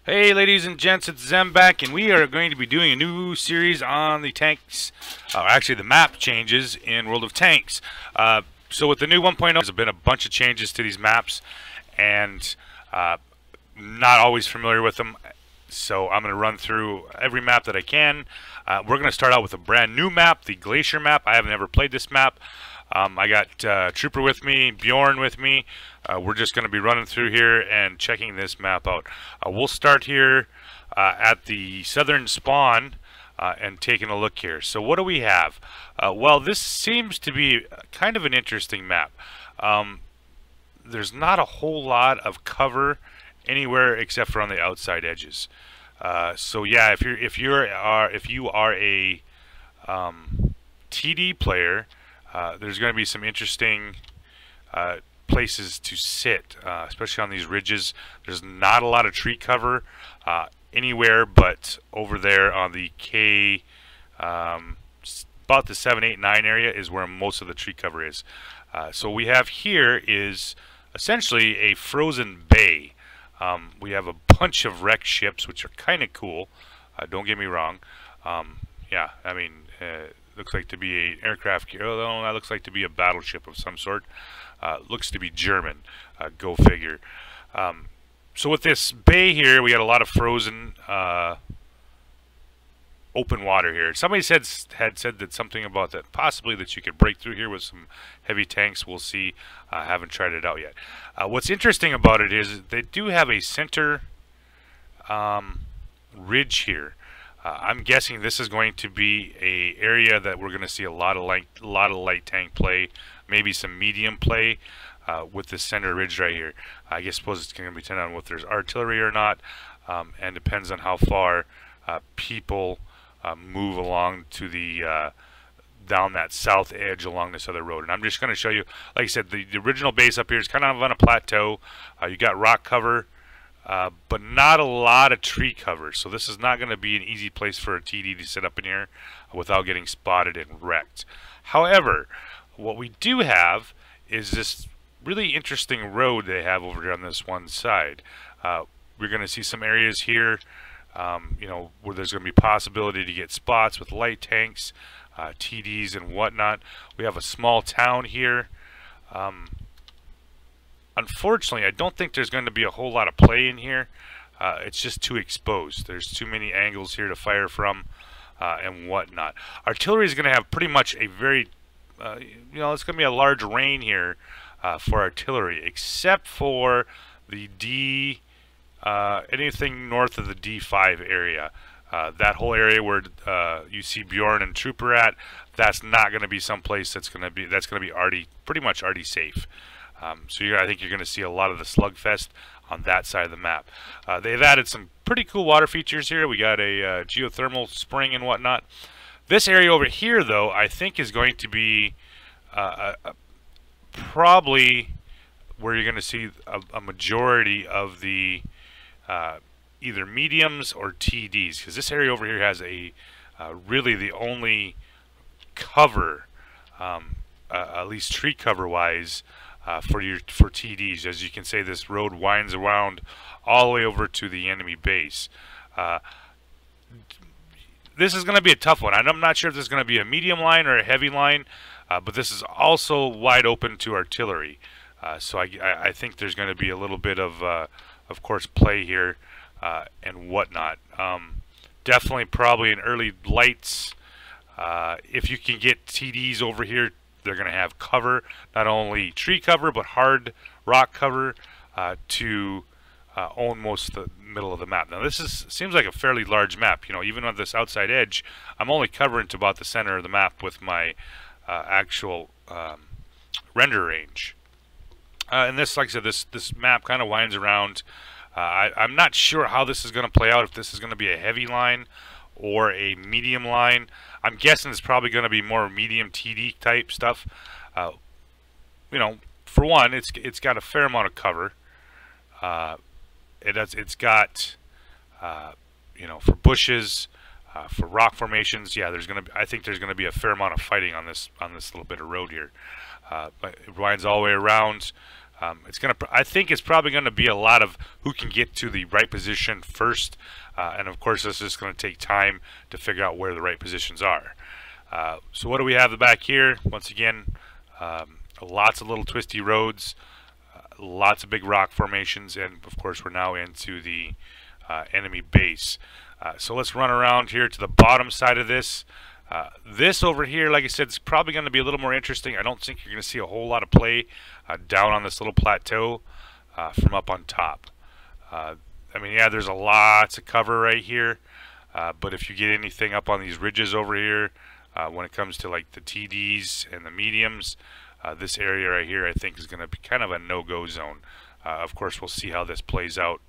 Hey ladies and gents, it's Zem back, and we are going to be doing a new series on the tanks, actually the map changes in World of Tanks. So with the new 1.0, there's been a bunch of changes to these maps, and not always familiar with them. So I'm going to run through every map that I can. We're going to start out with a brand new map, the Glacier map. I haven't ever played this map. I got Trooper with me, Bjorn with me. We're just going to be running through here and checking this map out. We'll start here at the southern spawn and taking a look here. So what do we have? Well, this seems to be kind of an interesting map. There's not a whole lot of cover anywhere except for on the outside edges. So yeah, if you are a TD player, there's going to be some interesting places to sit, especially on these ridges. There's not a lot of tree cover anywhere but over there on the K, about the 7, 8, 9 area is where most of the tree cover is. So we have here is essentially a frozen bay. We have a bunch of wrecked ships, which are kind of cool. Don't get me wrong. Yeah, I mean, looks like to be an aircraft carrier. Oh, that looks like to be a battleship of some sort. Looks to be German. Go figure. So with this bay here, we got a lot of frozen open water here. Somebody had said that something about that possibly that you could break through here with some heavy tanks. We'll see. Haven't tried it out yet. What's interesting about it is they do have a center ridge here. I'm guessing this is going to be a area that we're going to see a lot of light tank play, maybe some medium play with this center ridge right here. I suppose it's going to depend on whether there's artillery or not, and depends on how far people move along to the down that south edge along this other road. And I'm just going to show you, like I said, the original base up here is kind of on a plateau. You got rock cover, but not a lot of tree cover. So this is not going to be an easy place for a TD to sit up in here without getting spotted and wrecked. However, what we do have is this really interesting road they have over here on this one side. We're going to see some areas here, you know, where there's going to be possibility to get spots with light tanks, TDs and whatnot. We have a small town here. Unfortunately, I don't think there's going to be a whole lot of play in here. It's just too exposed. There's too many angles here to fire from and whatnot. Artillery is going to have pretty much a very, you know, it's going to be a large rain here for artillery, except for the D, anything north of the D5 area. That whole area where you see Bjorn and Trooper at, that's not going to be someplace that's going to be already pretty much already safe. So I think you're going to see a lot of the slugfest on that side of the map. They've added some pretty cool water features here. We got a geothermal spring and whatnot. This area over here, though, I think is going to be probably where you're going to see a majority of the either mediums or TDs, because this area over here has a really the only cover, at least tree cover wise, for TDs. As you can see, this road winds around all the way over to the enemy base. This is going to be a tough one. I'm not sure if this is going to be a medium line or a heavy line, but this is also wide open to artillery. So I think there's going to be a little bit of course, play here and whatnot. Definitely probably an early lights. If you can get TDs over here, they're going to have cover, not only tree cover, but hard rock cover to own most of the middle of the map. Now this seems like a fairly large map. You know, even on this outside edge, I'm only covering to about the center of the map with my actual render range. And this, like I said, this map kind of winds around. I'm not sure how this is going to play out, if this is going to be a heavy line or a medium line. I'm guessing it's probably going to be more medium TD type stuff. You know, for one, it's got a fair amount of cover. It's got you know, for bushes, for rock formations. Yeah, I think there's going to be a fair amount of fighting on this little bit of road here. But it winds all the way around. I think it's probably gonna be a lot of who can get to the right position first, and of course, this is gonna take time to figure out where the right positions are. So what do we have the back here? Once again, lots of little twisty roads, lots of big rock formations, and of course, we're now into the enemy base. So let's run around here to the bottom side of this. This over here, like I said, is probably going to be a little more interesting. I don't think you're going to see a whole lot of play down on this little plateau from up on top. I mean, yeah, there's a lots of cover right here, but if you get anything up on these ridges over here, when it comes to like the TDs and the mediums, this area right here I think is going to be kind of a no-go zone. Of course, we'll see how this plays out.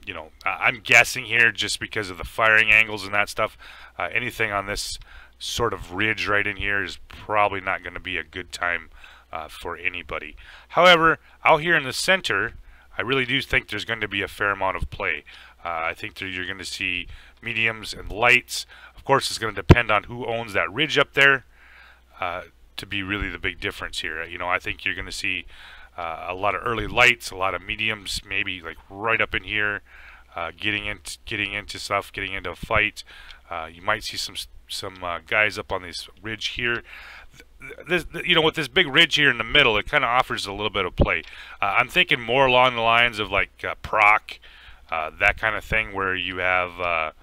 You know, I'm guessing here just because of the firing angles and that stuff. Anything on this sort of ridge right in here is probably not going to be a good time for anybody. However, out here in the center, I really do think there's going to be a fair amount of play. I think that you're going to see mediums and lights. Of course, it's going to depend on who owns that ridge up there to be really the big difference here. You know, I think you're going to see a lot of early lights, a lot of mediums, maybe like right up in here, getting into stuff, getting into a fight. You might see some guys up on this ridge here. You know, with this big ridge here in the middle, it kind of offers a little bit of play. I'm thinking more along the lines of like proc, that kind of thing, where you have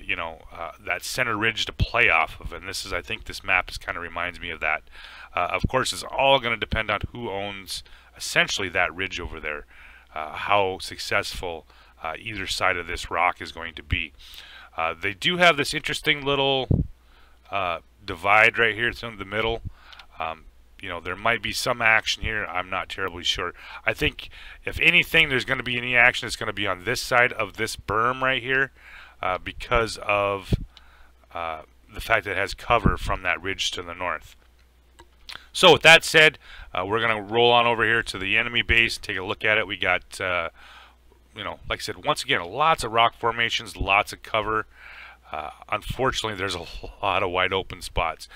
you know, that center ridge to play off of, and this is, I think this map kind of reminds me of that. Of course, it's all going to depend on who owns essentially that ridge over there, how successful either side of this rock is going to be. They do have this interesting little divide right here in the middle. You know, there might be some action here. I'm not terribly sure. I think if anything, there's going to be any action, it's going to be on this side of this berm right here, because of the fact that it has cover from that ridge to the north. So with that said, we're going to roll on over here to the enemy base, take a look at it. We got, you know, like I said, once again, lots of rock formations, lots of cover. Unfortunately, there's a lot of wide open spots,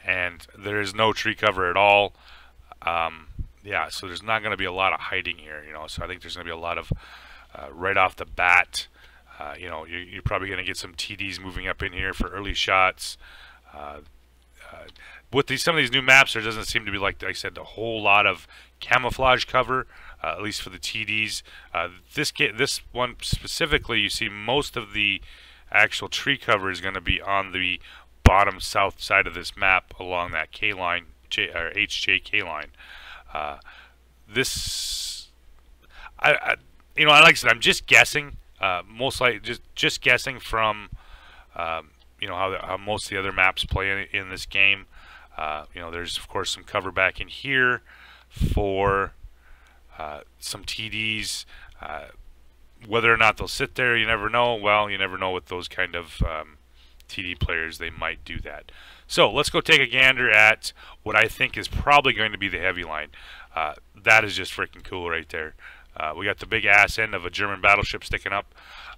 and there is no tree cover at all. Yeah, so there's not going to be a lot of hiding here, you know. So I think there's going to be a lot of right off the bat. You know, you're probably going to get some TDs moving up in here for early shots. With some of these new maps, there doesn't seem to be, like I said, a whole lot of camouflage cover, at least for the TDs. This one specifically, you see most of the actual tree cover is going to be on the bottom south side of this map along that K line, or HJK line. You know, like I said, I'm just guessing. Most likely just guessing from you know, how most of the other maps play in this game. You know, there's of course some cover back in here for some TDs. Whether or not they'll sit there, you never know. Well, you never know with those kind of TD players, they might do that. So let's go take a gander at what I think is probably going to be the heavy line. That is just freaking cool right there. We got the big ass end of a German battleship sticking up.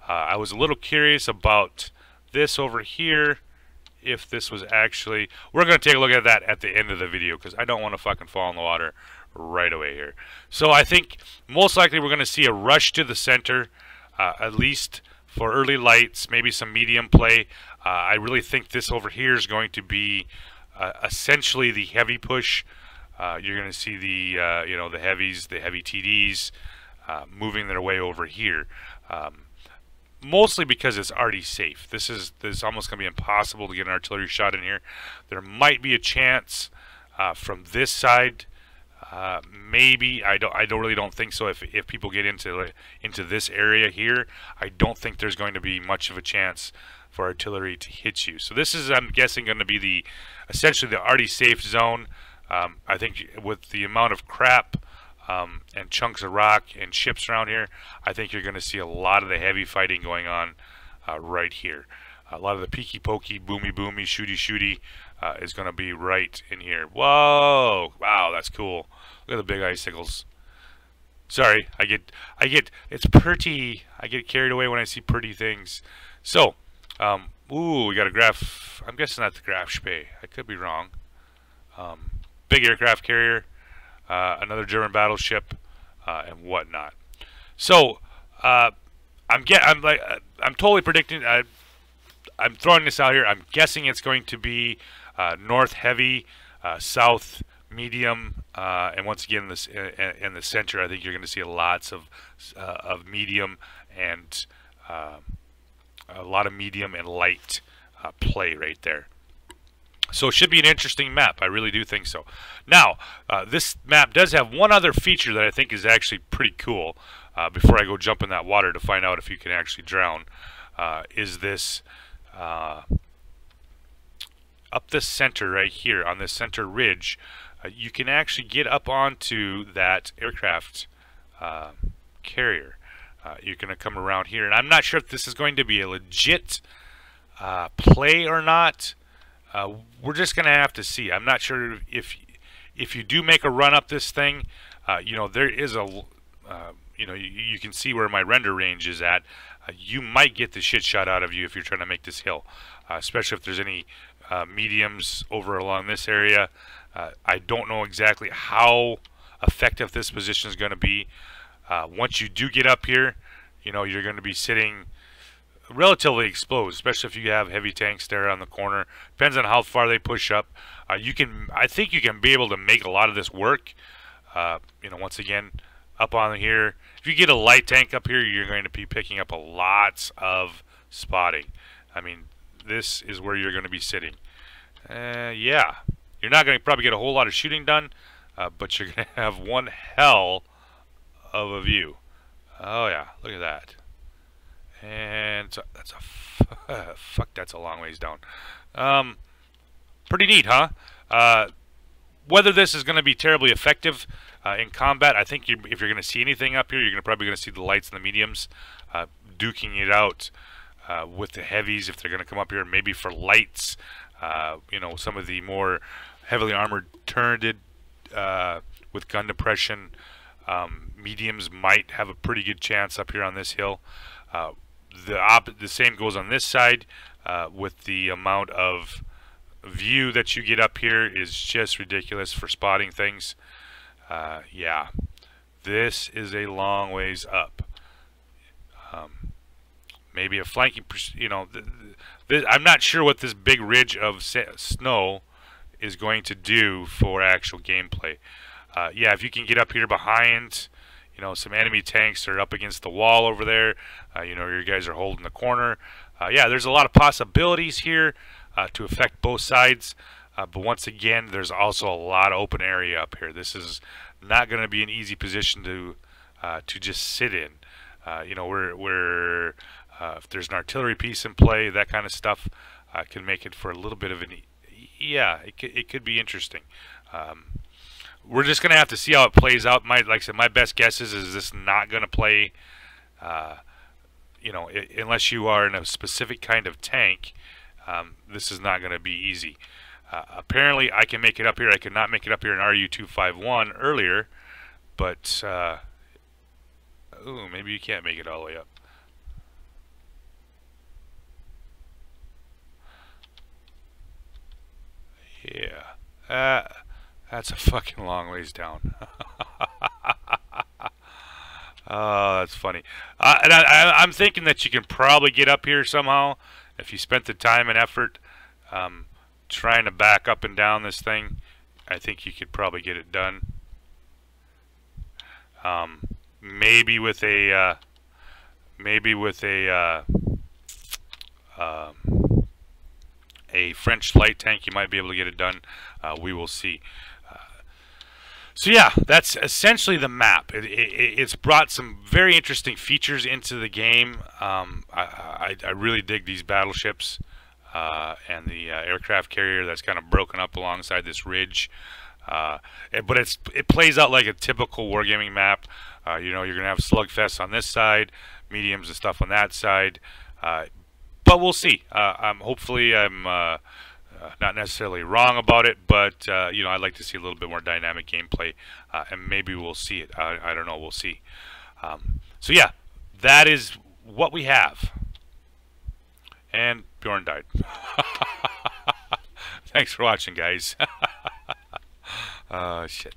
I was a little curious about this over here, if this was actually... We're going to take a look at that at the end of the video, because I don't want to fucking fall in the water right away here. So I think most likely we're going to see a rush to the center, at least for early lights, maybe some medium play. I really think this over here is going to be essentially the heavy push. You're going to see the you know, the heavies, the heavy TDs moving their way over here. Mostly because it's already safe. This is almost going to be impossible to get an artillery shot in here. There might be a chance from this side. Maybe I really don't think so. If people get into this area here, I don't think there's going to be much of a chance for artillery to hit you. So this is, I'm guessing, going to be essentially the already safe zone. I think with the amount of crap and chunks of rock and ships around here, I think you're going to see a lot of the heavy fighting going on right here. A lot of the peeky pokey, boomy boomy, shooty shooty is going to be right in here. Whoa! Wow, that's cool. Look at the big icicles. Sorry, I get it's pretty. I get carried away when I see pretty things. So, ooh, we got a graph. I'm guessing that's the graph spay. I could be wrong. Big aircraft carrier. another German battleship, and whatnot. So I'm totally predicting. I'm throwing this out here. I'm guessing it's going to be north heavy, south medium, and once again in the center, I think you're going to see lots of medium and a lot of medium and light play right there. So it should be an interesting map. I really do think so. Now, this map does have one other feature that I think is actually pretty cool. Before I go jump in that water to find out if you can actually drown, is this up the center right here on this center ridge. You can actually get up onto that aircraft carrier. You're going to come around here, and I'm not sure if this is going to be a legit play or not. We're just going to have to see. I'm not sure if you do make a run up this thing. You know, there is a you know, you can see where my render range is at. You might get the shit shot out of you if you're trying to make this hill, especially if there's any mediums over along this area. I don't know exactly how effective this position is going to be. Once you do get up here, you know, you're going to be sitting relatively exposed, especially if you have heavy tanks there on the corner. Depends on how far they push up. I think you can be able to make a lot of this work. You know, once again, up on here, if you get a light tank up here, you're going to be picking up a lots of spotting. I mean, this is where you're going to be sitting. Yeah, you're not going to probably get a whole lot of shooting done, but you're going to have one hell of a view. Oh yeah, look at that. And so that's a fuck. That's a long ways down. Pretty neat, huh? Whether this is going to be terribly effective in combat, I think if you're going to see anything up here, you're probably going to see the lights and the mediums duking it out with the heavies if they're going to come up here. Maybe for lights, you know, some of the more heavily armored turreted with gun depression mediums might have a pretty good chance up here on this hill. The same goes on this side with the amount of view that you get up here is just ridiculous for spotting things. Yeah, this is a long ways up. Maybe a flanking, you know, I'm not sure what this big ridge of snow is going to do for actual gameplay. Yeah, if you can get up here behind, you know, some enemy tanks are up against the wall over there, you know, your guys are holding the corner. Yeah, there's a lot of possibilities here to affect both sides. But once again, there's also a lot of open area up here. This is not going to be an easy position to just sit in. You know, if there's an artillery piece in play, that kind of stuff can make it for a little bit of an yeah, it could be interesting. We're just going to have to see how it plays out. Like I said, my best guess is this not going to play, you know, unless you are in a specific kind of tank. This is not going to be easy. Apparently, I can make it up here. I could not make it up here in RU-251 earlier, but ooh, maybe you can't make it all the way up. Yeah, that's a fucking long ways down. Oh, that's funny. And I'm thinking that you can probably get up here somehow if you spent the time and effort trying to back up and down this thing. I think you could probably get it done. Maybe with a French light tank, you might be able to get it done. We will see. So yeah, that's essentially the map. It's brought some very interesting features into the game. I really dig these battleships and the aircraft carrier that's kind of broken up alongside this ridge. But it plays out like a typical wargaming map. You know, you're going to have slugfests on this side, mediums and stuff on that side. But we'll see. Hopefully I'm not necessarily wrong about it, but you know, I'd like to see a little bit more dynamic gameplay, and maybe we'll see it. I don't know. We'll see. So yeah, that is what we have. And Bjorn died. Thanks for watching, guys. Shit.